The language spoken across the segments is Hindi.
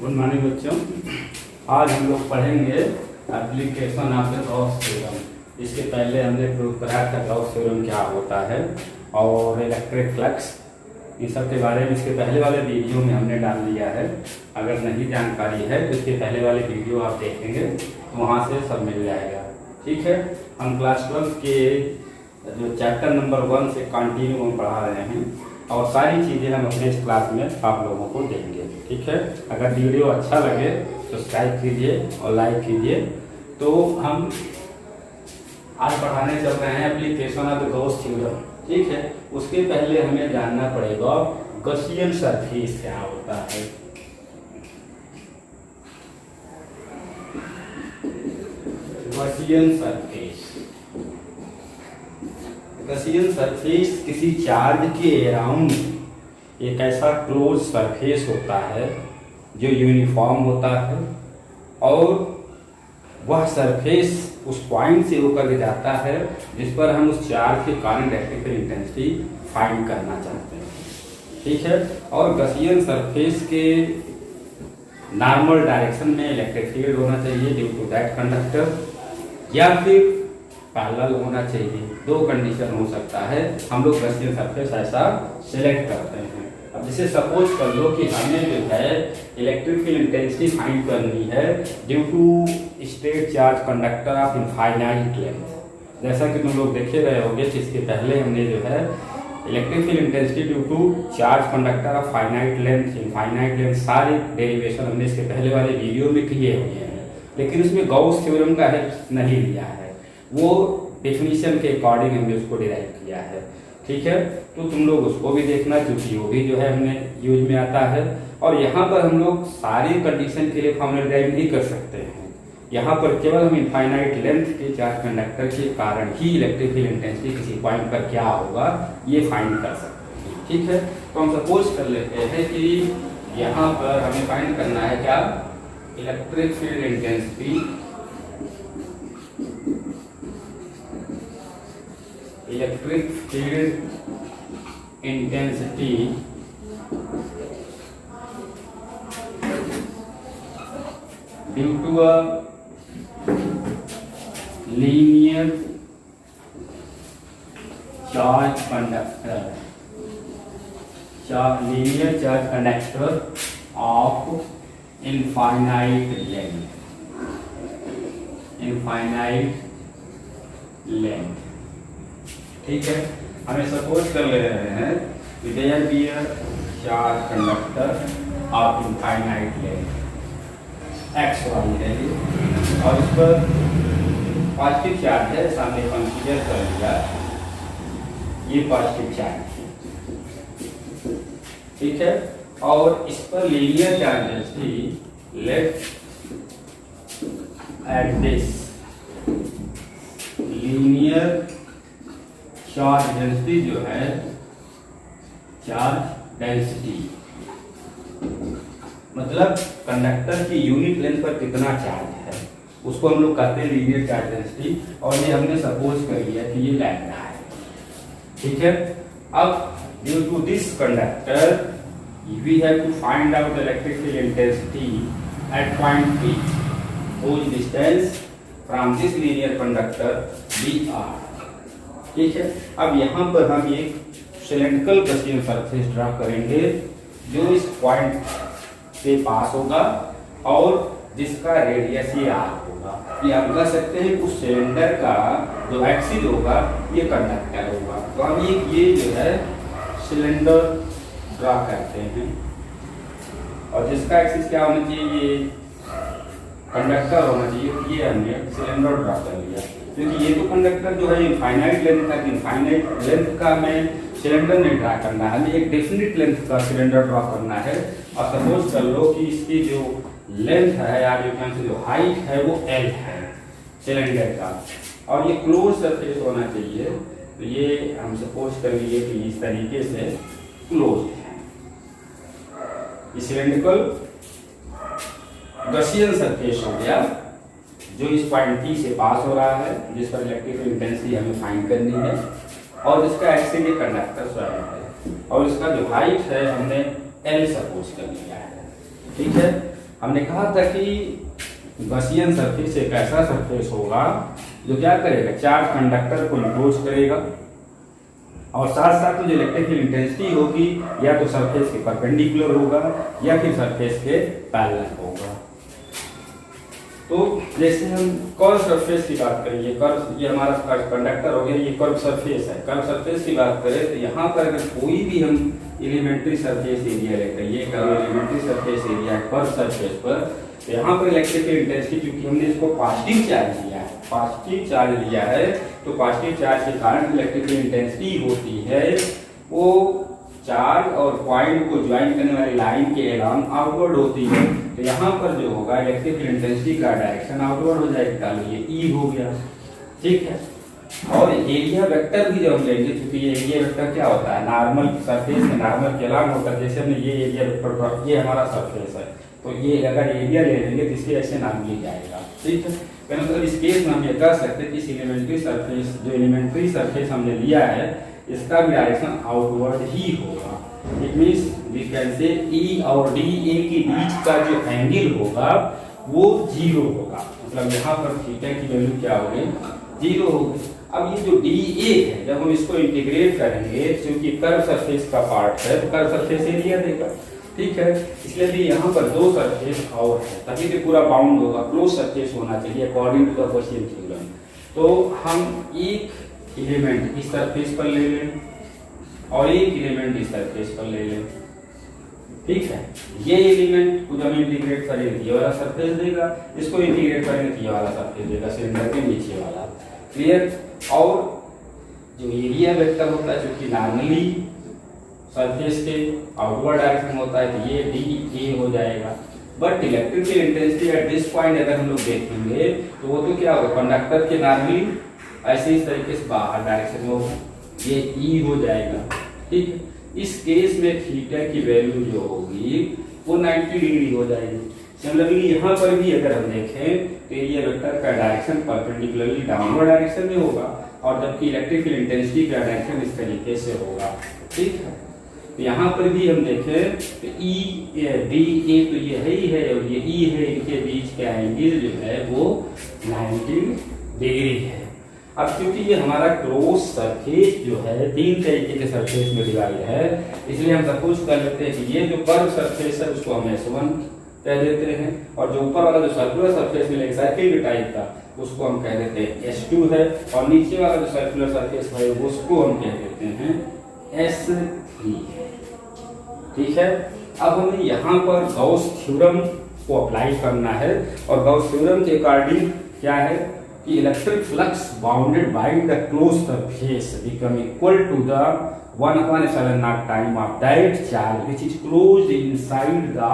गुड मॉर्निंग बच्चों। आज हम लोग पढ़ेंगे application of the Gauss theorem. इसके पहले हमने प्रूव करा था गॉस थ्योरम क्या होता है और इलेक्ट्रिक फ्लक्स, इन सब के बारे में इसके पहले वाले वीडियो में हमने डाल दिया है। अगर नहीं जानकारी है तो इसके पहले वाले वीडियो आप देखेंगे तो वहाँ से सब मिल जाएगा। ठीक है, हम क्लास 12 के जो चैप्टर नंबर 1 से कंटिन्यू हम पढ़ा रहे हैं और सारी चीज़ें हम अपने इस क्लास में आप लोगों को देंगे। ठीक है, अगर वीडियो अच्छा लगे तो सब्सक्राइब कीजिए और लाइक कीजिए। तो हम आज पढ़ाने चल रहे हैं application of the Gauss theorem. ठीक है, उसके पहले हमें जानना पड़ेगा गॉसियन सरफेस क्या होता है। गॉसियन सरफेस, गॉसियन सरफेस किसी चार्ज के अराउंड एक ऐसा क्लोज सरफेस होता है जो यूनिफॉर्म होता है और वह सरफेस उस पॉइंट से होकर के जाता है जिस पर हम उस चार्ज के कारण इलेक्ट्रिकल इंटेंसिटी फाइंड करना चाहते हैं। ठीक है, और गॉसियन सरफेस के नॉर्मल डायरेक्शन में इलेक्ट्रिक फील्ड होना चाहिए ड्यू टू दैट कंडक्टर, या फिर पैरेलल होना चाहिए। दो कंडीशन हो सकता है, हम लोग गॉसियन सरफेस ऐसा सिलेक्ट करते हैं। अब जैसे सपोज कर लो कि हमें जो है इलेक्ट्रिक फील्ड इंटेंसिटी फाइंड करनी है due to straight charge conductor of infinite length. जैसा कि तुम लोग देखे रहे होंगे कि इसके पहले हमने जो है electric field intensity due to charge conductor of finite length, infinite length, सारे डेरिवेशन हमने इसके पहले वाले वीडियो में किए हुए हैं, लेकिन उसमें गॉस थ्योरम का हेल्प नहीं लिया है। वो डेफिनेशन के अकॉर्डिंग हमने उसको डिराइव किया है। ठीक है, तो तुम लोग उसको भी देखना क्योंकि वो भी जो है हमने यूज में आता है। और यहाँ पर हम लोग सारी कंडीशन के लिए फॉर्मूला डिराइव नहीं कर सकते हैं। यहाँ पर केवल हम इनफाइनाइट लेंथ के चार्ज कंडक्टर के कारण ही इलेक्ट्रिक फील्ड इंटेंसिटी किसी पॉइंट पर क्या होगा ये फाइंड कर सकते हैं। ठीक है, तो हम सपोज कर लेते हैं कि यहाँ पर हमें फाइंड करना है क्या, electric field intensity, electric field intensity due to a linear charge conductor, linear charge conductor of infinite length, infinite length. ठीक है, हमें सपोज कर ले रहे हैं there be a charge conductor of infinite length X Y है ये, और इस पर पॉजिटिव चार्ज है, सामने कंसीडर कर लिया ये पॉजिटिव चार्ज है। ठीक है, और इस पर linear charge density let at this linear charge density जो है, चार्ज डेंसिटी मतलब कंडक्टर की यूनिट लेंथ पर कितना चार्ज है उसको हम लोग कहते हैं लीनियर चार्ज डेंसिटी, और ये हमने सपोज कर लिया कि ये लैम्डा है। ठीक है, अब due to this conductor we have to find out electric field intensity at point P whose distance from this linear conductor dr। ठीक है, अब यहाँ पर हम एक सिलेंड्रिकल गॉसियन सरफेस ड्रा करेंगे जो इस पॉइंट से पास होगा और जिसका रेडियस ये r होगा। ये आप कह सकते हैं उस सिलेंडर का जो एक्सिस होगा ये कंडक्टर होगा। तो हम ये जो है सिलेंडर ड्रा करते हैं और जिसका एक्सिस क्या होना चाहिए, ये कंडक्टर होना चाहिए। ये हमने सिलेंडर ड्रा कर लिया क्योंकि ये तो कंडक्टर जो है इनफाइनाइट लेंथ का, इनफाइनाइट लेंथ का हमें सिलेंडर नहीं ड्रा करना है, हमें एक डेफिनिट लेंथ का सिलेंडर ड्रा करना है। और सपोज कर लो कि इसकी जो लेंथ है या जो हाइट है वो L है सिलेंडर का, और ये क्लोज सरफेस होना चाहिए। तो ये हम सपोज कर लिए कि इस तरीके से क्लोज है। ये सिलेंड्रिकल गॉसियन सरफेस हो गया जो इस पॉइंट P से पास हो रहा है, जिस पर इलेक्ट्रिकल इंटेंसिटी हमें फाइंड करनी है, और जिसका एक्सिस ये कंडक्टर स्वयं है, और इसका जो हाइट है हमने L सपोज कर लिया है। ठीक है, हमने कहा था कि गॉसियन सरफेस एक ऐसा सरफेस होगा जो क्या करेगा, चार्ज कंडक्टर को इम्पोज करेगा और साथ साथ जो इलेक्ट्रिकल इंटेंसिटी होगी या तो सरफेस के परपेंडिकुलर होगा या फिर सरफेस के पैरेलल होगा। तो जैसे हम कर्व सरफेस की बात करें, ये हमारा कंडक्टर हो गया, ये कर्व सरफेस है। कर्व सरफेस की बात करें तो यहाँ पर अगर कोई भी हम एलिमेंट्री सरफेस एरिया लेते हैं, ये elementary surface area curve surface पर, तो यहाँ पर इलेक्ट्रिकल इंटेंसिटी, क्योंकि हमने इसको पॉजिटिव चार्ज लिया है, पॉजिटिव चार्ज लिया है, तो पॉजिटिव चार्ज के कारण इलेक्ट्रिकल इंटेंसिटी होती है वो चार्ज और पॉइंट को ज्वाइन करने वाली लाइन के अलोंग आउटवर्ड होती है। तो यहाँ पर जो होगा इलेक्ट्रिकल इंटेंसिटी का डायरेक्शन आउटवर्ड हो जाएगा, ये ई हो गया, ठीक है। और एरिया वेक्टर भी जब हम लेंगे, क्योंकि ये एरिया वेक्टर क्या होता है, नॉर्मल सरफेस में नॉर्मल के अलोंग होता है। जैसे हमने ये एरिया वेक्टर, ये हमारा सरफेस है, तो ये अगर एरिया ले लेंगे तो इसके ऐसे नाम लिया जाएगा, ठीक है। मतलब इस केस में हम ये कह सकते हैं कि इस एलिमेंट्री सरफेस, जो एलिमेंट्री सरफेस हमने लिया है, इसका भी डायरेक्शन आउटवर्ड ही होगा। It means we can say ई और डी ए के बीच का जो एंगल होगा वो 0 होगा। मतलब यहाँ पर थीटा की वैल्यू क्या होगी, 0 होगी। अब ये जो डी ए है, जब हम इसको इंटीग्रेट करेंगे, क्योंकि कर्व सरफेस का पार्ट है, तो कर्व सरफेस एरिया देगा, ठीक है। इसलिए भी यहाँ पर 2 सरफेस और है, तभी तो पूरा बाउंड होगा, क्लोज सरफेस होना चाहिए according to the Gaussian theorem. तो हम एक एलिमेंट इस सरफेस पर ले लें और एक एलिमेंट इस सरफेस पर ले लें, ठीक है। ये एलिमेंट को जब इंटीग्रेट करेंगे ये वाला सरफेस देगा, इसको इंटीग्रेट करेंगे तो ये वाला सरफेस देगा, सिलेंडर के नीचे वाला, क्लियर। और जो एरिया वेक्टर होता है, जो कि नॉर्मली सरफेस के आउटवर्ड डायरेक्शन होता है, तो ये डी ए हो जाएगा। But electrical intensity at this point अगर हम लोग देखेंगे तो वो तो क्या होगा, कंडक्टर के नॉर्मली ऐसे इस तरीके से बाहर डायरेक्शन में ये ई हो जाएगा, ठीक है। इस केस में थीटा की वैल्यू जो होगी वो 90 डिग्री हो जाएगी। सिमिलरली यहाँ पर भी अगर हम देखें तो एरिया वेक्टर का डायरेक्शन परपेंडिकुलरली डाउनवर्ड डायरेक्शन में होगा, और जबकि इलेक्ट्रिकल इंटेंसिटी का डायरेक्शन इस तरीके से होगा, ठीक है। तो यहाँ पर भी हम देखें तो ई डी ए तो ये है ही है और ये ई है, इनके बीच का एंगल जो है वो 90 डिग्री है। अब क्योंकि ये हमारा क्लोज सरफेस जो है 3 तरीके के सरफेस में डिवाइड है, इसलिए हम सपोज कर लेते हैं कि ये जो कर्व सरफेस है उसको हम S1 कह देते हैं, और जो ऊपर वाला जो सर्कुलर सरफेस मिलेगा सर्किल टाइप का उसको हम कह देते हैं S2 है, और नीचे वाला जो सर्कुलर सरफेस है उसको हम कह देते हैं S3, ठीक है। अब हमें यहाँ पर गॉस थ्योरम को अप्लाई करना है, और गॉस थ्योरम के अकॉर्डिंग क्या है कि electric flux bounded by the close surface become equal to the 1/7 time of that charge which is closed inside the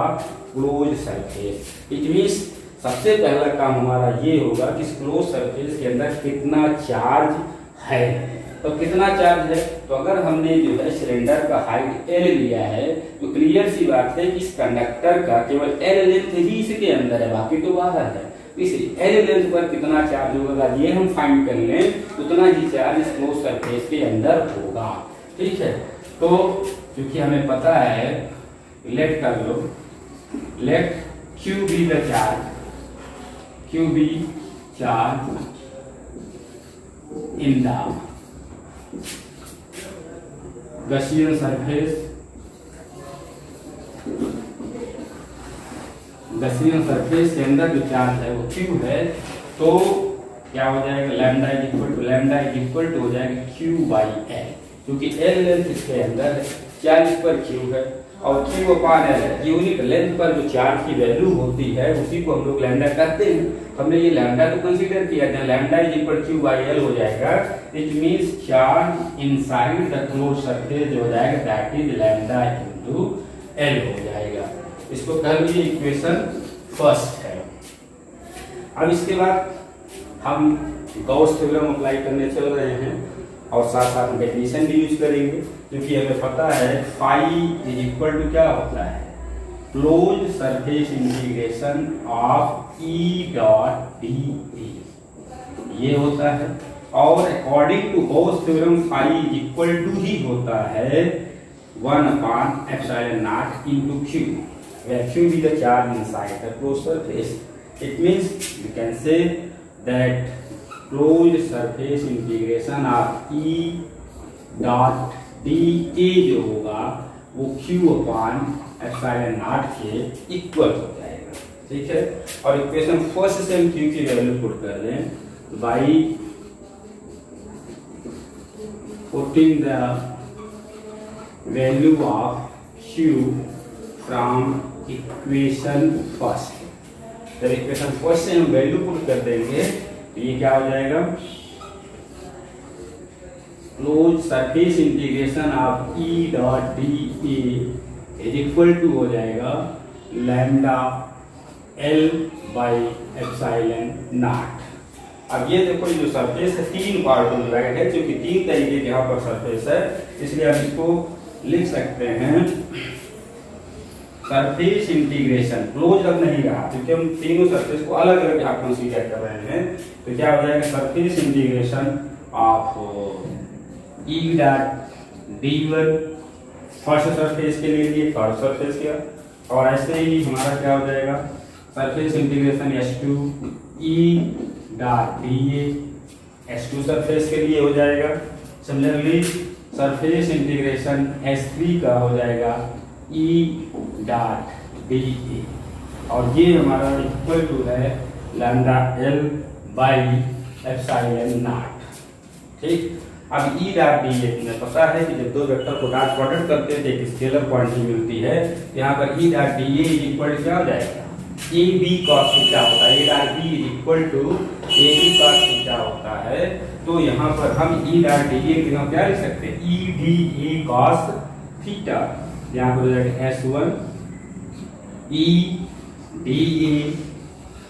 close surface. It means सबसे पहला काम हमारा ये होगा कि इस क्लोज सरफेस के अंदर कितना चार्ज है। तो कितना चार्ज है, तो अगर हमने जो है सिलेंडर का हाइट L लिया है, तो क्लियर सी बात है कि इस कंडक्टर का केवल L लेंथ ही इसके अंदर है, बाकी तो बाहर है। इस L लेंथ पर कितना चार्ज होगा ये हम फाइंड कर लें, उतना ही चार्ज इस क्लोज सरफेस के अंदर होगा, ठीक है। तो क्योंकि हमें पता है, लेट कर लो, let Q be the charge, Q be charge in the Gaussian surface, Gaussian surface के अंदर जो चार्ज है वो Q है, तो क्या हो जाएगा, लैम्डा इज इक्वल टू हो जाएगा Q/L, क्योंकि L लेंथ इसके अंदर है, चार्ज पर Q है, और Q/L है, यूनिट लेंथ पर जो चार्ज की वैल्यू होती है उसी को हम लोग लैम्डा कहते हैं। हमने ये लैम्डा तो कंसीडर किया था, लैम्डा इज इक्वल Q/L हो जाएगा। It means charge inside the close surface जो हो जाएगा that is lambda into L हो जाएगा। इसको कह लीजिए इक्वेशन फर्स्ट है। अब इसके बाद हम गॉस थ्योरम अप्लाई करने चल रहे हैं, और साथ साथ हम डेफिनेशन भी यूज करेंगे, क्योंकि हमें पता है फाई इज इक्वल टू क्या होता है, closed surface integration of E dot D A, ये होता है। और according to Gauss theorem phi is equal to ही होता है 1/ε0 into Q, vacuum be the charge inside the closed surface. It means you can say that closed surface integration of E dot dA जो होगा वो Q अपॉन एप्सिलॉन नॉट के इक्वल हो जाएगा, ठीक है। और इक्वेशन फर्स्ट से हम Q की वैल्यू पुट कर दें by putting the value of Q from equation first. जब इक्वेशन फर्स्ट से हम वैल्यू पुट कर देंगे तो ये क्या हो जाएगा, close surface integration of E dot D is equal to हो जाएगा lambda L by epsilon naught. अब ये देखो जो सरफेस है तीन पार्ट में डिवाइड है, क्योंकि तीन तरीके के यहाँ पर सरफेस है, इसलिए हम इसको लिख सकते हैं सरफेस इंटीग्रेशन। क्लोज अब नहीं रहा क्योंकि हम तीनों सरफेस को अलग अलग यहाँ कंसीडर कर रहे हैं, तो क्या हो जाएगा surface integration of E dot D1 first surface के लिए थर्ड सरफेस का, और ऐसे ही हमारा क्या हो जाएगा surface integration S2 E dot DA S2 surface के लिए हो जाएगा। सिमिलरली सरफेस इंटीग्रेशन S3 का हो जाएगा E डॉट DA, और ये हमारा इक्वल टू है lambda L by epsilon naught, ठीक। अब E डॉट डी तुम्हें पता है कि जब दो वेक्टर को डॉट प्रोडक्ट करते हैं तो एक स्केलर क्वांटिटी मिलती है। यहाँ पर E डॉट डी इक्वल क्या हो जाएगा, ए बी कॉस थीटा होता है। A dot D equal to A B cos theta होता है। तो यहाँ पर हम E डॉट डी की हम क्या लिख सकते हैं, E D A cos theta. यहाँ पर हो जाएगा S1 E D A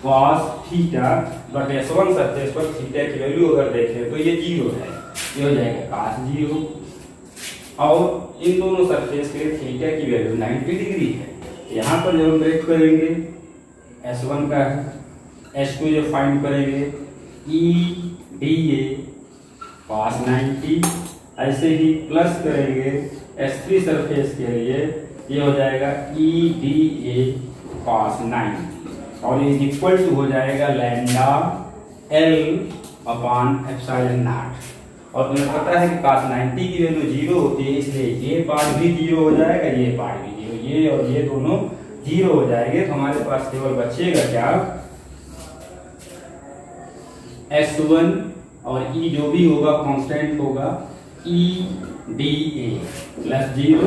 cos theta but S1 surface पर थीटा की वैल्यू अगर देखें तो ये 0 है, ये हो जाएगा cos 0, और इन दोनों सरफेस के लिए थीटा की वैल्यू 90 डिग्री है। यहाँ पर जब हम ब्रेक करेंगे S1 का है, S2 जो फाइंड करेंगे E डी ए cos 90, ऐसे ही प्लस करेंगे S3 सरफेस के लिए, ये हो जाएगा E डी ए cos 90, और ये इक्वल टू हो जाएगा lambda L upon epsilon not. और तुम्हें पता है कि cos 90 की वैल्यू 0 होती है, इसलिए ये पार्ट भी 0 हो जाएगा, ये पार्ट भी 0, ये और ये दोनों 0 हो जाएंगे। तो हमारे पास केवल बचेगा क्या, S1 और E जो भी होगा कांस्टेंट होगा, E D A plus 0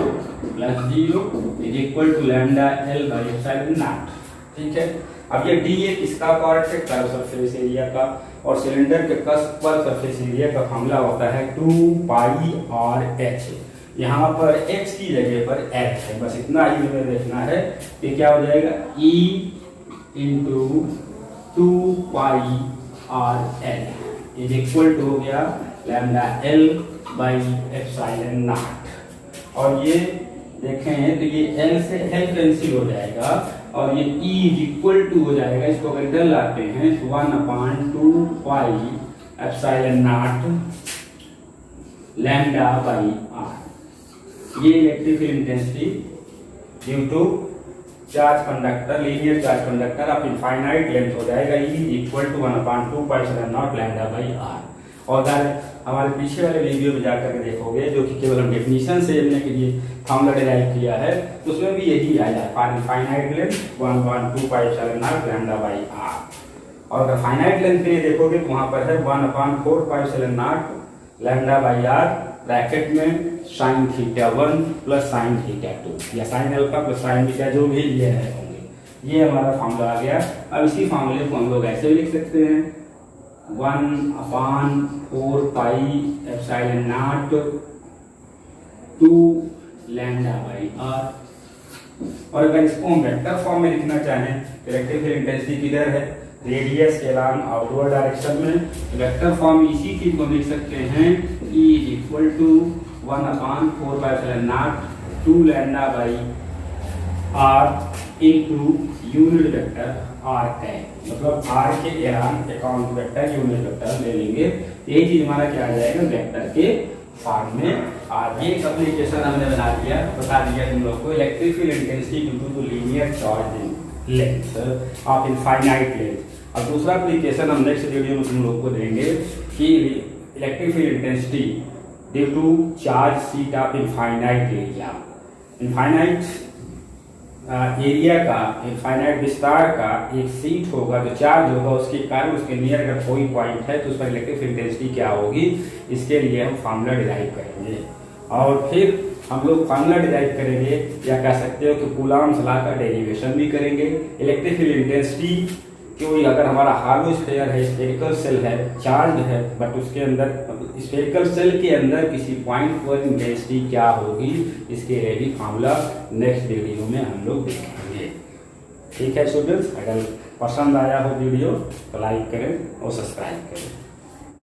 is equal to lambda L by epsilon naught, ठीक है। अब ये डी ए किसका पार्ट है, कर्व सरफेस एरिया का, और सिलेंडर के कस्प पर सरफेस एरिया का फॉर्मूला होता है 2 पाई और h। यहाँ पर x की जगह पर h है, बस इतना ही हमें देखना है कि क्या हो जाएगा E इंटू 2 पाई और l इज इक्वल टू हो गया lambda L by epsilon not. और ये देखें तो ये L से L कैंसिल हो जाएगा, और ये E इज इक्वल टू हो जाएगा, इसको अगर इधर लाते हैं तो 1/2 pi epsilon naught lambda by r। ये electric field intensity due to charge conductor, linear charge conductor of infinite length हो जाएगा, E is equal to 1/2 pi epsilon naught lambda by r। और अगर हमारे पीछे वाले वीडियो में जाकर के देखोगे, जो कि केवल हम डेफिनेशन से लेने के लिए फॉर्मूला डिराइव किया है, तो उसमें भी यही आया finite length 1/2 pi epsilon naught lambda by r। और अगर फाइनाइट लेंथ के लिए देखोगे तो वहां पर है 1/4 pi epsilon naught lambda by r bracket में sin θ1 प्लस sin θ2 या sin alpha plus sin beta जो भी लिए हैं होंगे। ये हमारा फॉर्मूला आ गया। अब इसी फॉर्मूले को हम लोग ऐसे भी लिख सकते हैं 1/4 pi epsilon naught 2 lambda by r। और अगर इसको हम वेक्टर फॉर्म में लिखना चाहें तो इलेक्ट्रिक फील्ड इंटेंसिटी किधर है, रेडियस के अलोंग आउटवर्ड डायरेक्शन में। वेक्टर फॉर्म इसी चीज को लिख सकते हैं E is equal to 1/4 pi epsilon naught 2 lambda by r into unit vector r है, मतलब r के along account vector unit vector ले लेंगे। ये चीज हमारा क्या आ जाएगा वेक्टर के फॉर्म में। आज ये एप्लीकेशन हमने बना दिया, बता दिया तुम लोग को, electric field intensity due to linear charge in length of infinite length. और दूसरा एप्लीकेशन हम नेक्स्ट वीडियो में तुम लोग को देंगे कि electric field intensity due to charge sheet of infinite area. Infinite area का, इनफाइनाइट विस्तार का एक सीट होगा जो चार्ज होगा, उसके कारण उसके नियर अगर कोई पॉइंट है तो उस पर इलेक्ट्रिक फील्ड इंटेंसिटी क्या होगी, इसके लिए हम फार्मूला डिराइव करेंगे। और फिर हम लोग फार्मूला डिराइव करेंगे या कह सकते हो कि कूलॉम्स लॉ का डेरिवेशन भी करेंगे। इलेक्ट्रिक फील्ड इंटेंसिटी कोई अगर हमारा हालो स्फीयर है, स्फेरिकल सेल है, चार्ज है, बट उसके अंदर स्फेरिकल सेल के अंदर किसी पॉइंट पर इंटेंसिटी क्या होगी, इसके लिए भी फार्मूला नेक्स्ट वीडियो में हम लोग देखेंगे। ठीक है स्टूडेंट्स, अगर पसंद आया हो वीडियो तो लाइक करें और सब्सक्राइब करें।